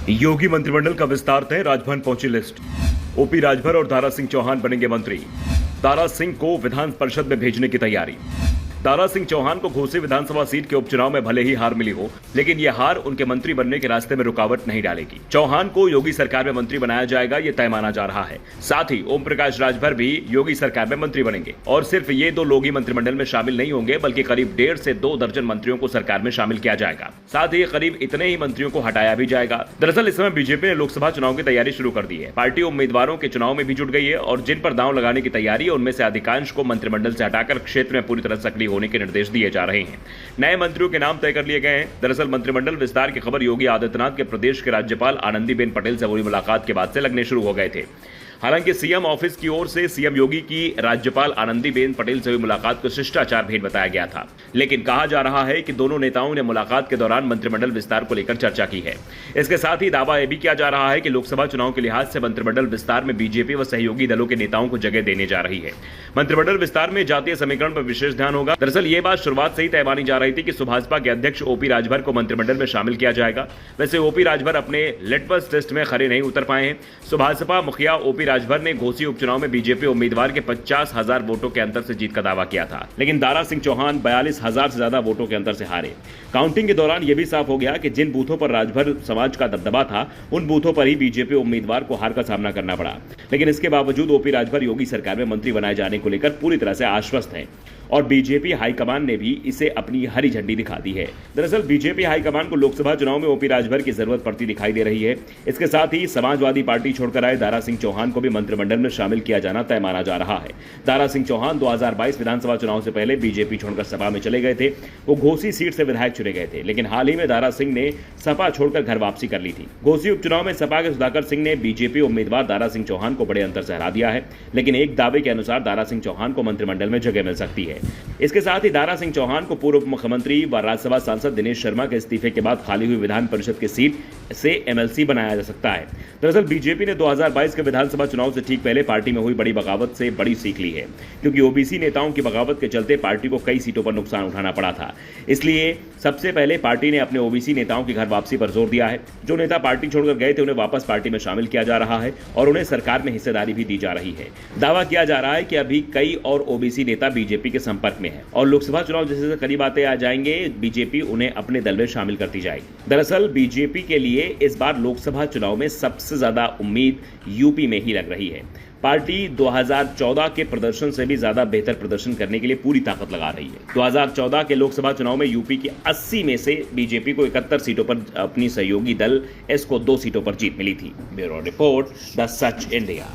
योगी मंत्रिमंडल का विस्तार तय, राजभवन पहुंची लिस्ट। ओपी राजभर और दारा सिंह चौहान बनेंगे मंत्री। दारा सिंह को विधान परिषद में भेजने की तैयारी। दारा सिंह चौहान को घोसी विधानसभा सीट के उपचुनाव में भले ही हार मिली हो, लेकिन यह हार उनके मंत्री बनने के रास्ते में रुकावट नहीं डालेगी। चौहान को योगी सरकार में मंत्री बनाया जाएगा, यह तय माना जा रहा है। साथ ही ओम प्रकाश राजभर भी योगी सरकार में मंत्री बनेंगे। और सिर्फ ये दो लोग ही मंत्रिमंडल में शामिल नहीं होंगे, बल्कि करीब 1.5 से 2 दर्जन मंत्रियों को सरकार में शामिल किया जाएगा। साथ ही करीब इतने ही मंत्रियों को हटाया भी जाएगा। दरअसल इस समय बीजेपी ने लोकसभा चुनाव की तैयारी शुरू कर दी है। पार्टी उम्मीदवारों के चुनाव में भी जुट गई है और जिन पर दांव लगाने की तैयारी है, उनमें से अधिकांश को मंत्रिमंडल से हटाकर क्षेत्र में पूरी तरह सक्रिय होने के निर्देश दिए जा रहे हैं। नए मंत्रियों के नाम तय कर लिए गए हैं। दरअसल मंत्रिमंडल विस्तार की खबर योगी आदित्यनाथ के प्रदेश के राज्यपाल आनंदीबेन पटेल से हुई मुलाकात के बाद से लगने शुरू हो गए थे। हालांकि सीएम ऑफिस की ओर से सीएम योगी की राज्यपाल आनंदीबेन पटेल से हुई मुलाकात को शिष्टाचार भेंट बताया गया था, लेकिन कहा जा रहा है कि दोनों नेताओं ने मुलाकात के दौरान मंत्रिमंडल विस्तार को लेकर चर्चा की है। इसके साथ ही दावा यह भी किया जा रहा है कि लोकसभा चुनाव के लिहाज से मंत्रिमंडल विस्तार में बीजेपी व सहयोगी दलों के नेताओं को जगह देने जा रही है। मंत्रिमंडल विस्तार में जातीय समीकरण पर विशेष ध्यान होगा। दरअसल ये बात शुरुआत से ही तय मानी जा रही थी कि सुभाजपा के अध्यक्ष ओपी राजभर को मंत्रिमंडल में शामिल किया जाएगा। वैसे ओपी राजभर अपने लिटमस टेस्ट में खरे नहीं उतर पाए हैं। सुभाजपा मुखिया ओपी राजभर ने घोसी उपचुनाव में बीजेपी उम्मीदवार के 50,000 वोटों के अंतर से जीत का दावा किया था, लेकिन दारा सिंह चौहान 42,000 से ज्यादा वोटों के अंतर से हारे। काउंटिंग के दौरान यह भी साफ हो गया कि जिन बूथों पर राजभर समाज का दबदबा था, उन बूथों पर ही बीजेपी उम्मीदवार को हार का सामना करना पड़ा। लेकिन इसके बावजूद ओपी राजभर योगी सरकार में मंत्री बनाए जाने को लेकर पूरी तरह से आश्वस्त हैं और बीजेपी हाईकमान ने भी इसे अपनी हरी झंडी दिखा दी है। दरअसल बीजेपी हाईकमान को लोकसभा चुनाव में ओपी राजभर की जरूरत पड़ती दिखाई दे रही है। इसके साथ ही समाजवादी पार्टी छोड़कर आए दारा सिंह चौहान को भी मंत्रिमंडल में शामिल किया जाना तय माना जा रहा है। दारा सिंह चौहान 2022 विधानसभा चुनाव से पहले बीजेपी छोड़कर सपा में चले गए थे। वो घोसी सीट से विधायक चुने गए थे, लेकिन हाल ही में दारा सिंह ने सपा छोड़कर घर वापसी कर ली थी। घोसी उपचुनाव में सपा के सुधाकर सिंह ने बीजेपी उम्मीदवार दारा सिंह चौहान को बड़े अंतर से हरा दिया है, लेकिन एक दावे के अनुसार दारा सिंह चौहान को मंत्रिमंडल में जगह मिल सकती है। इसके साथ ही दारा सिंह चौहान को पूर्व मुख्यमंत्री व राज्यसभा सांसद दिनेश शर्मा के इस्तीफे के बाद खाली हुई विधान परिषद की सीट से एमएलसी बनाया जा सकता है। दरअसल बीजेपी ने 2022 के विधानसभा चुनाव से ठीक पहले पार्टी में हुई बड़ी बगावत से बड़ी सीख ली है, क्योंकि ओबीसी नेताओं की बगावत के चलते पार्टी को कई सीटों पर नुकसान उठाना पड़ा था। इसलिए सबसे पहले पार्टी ने अपने ओबीसी नेताओं की घर वापसी पर जोर दिया है। जो नेता पार्टी छोड़कर गए थे, उन्हें वापस पार्टी में शामिल किया जा रहा है और उन्हें सरकार में हिस्सेदारी भी दी जा रही है। दावा किया जा रहा है कि अभी कई और ओबीसी नेता बीजेपी के संपर्क में है और लोकसभा चुनाव जैसे करीब आते आ जाएंगे, बीजेपी उन्हें अपने दल में शामिल करती जाएगी। दरअसल बीजेपी के लिए इस बार लोकसभा चुनाव में सबसे ज्यादा उम्मीद यूपी में ही लग रही है। पार्टी 2014 के प्रदर्शन से भी ज्यादा बेहतर प्रदर्शन करने के लिए पूरी ताकत लगा रही है। 2014 के लोकसभा चुनाव में यूपी की 80 में से बीजेपी को 71 सीटों पर, अपनी सहयोगी दल एस को 2 सीटों पर जीत मिली थी। Bureau report, the such India.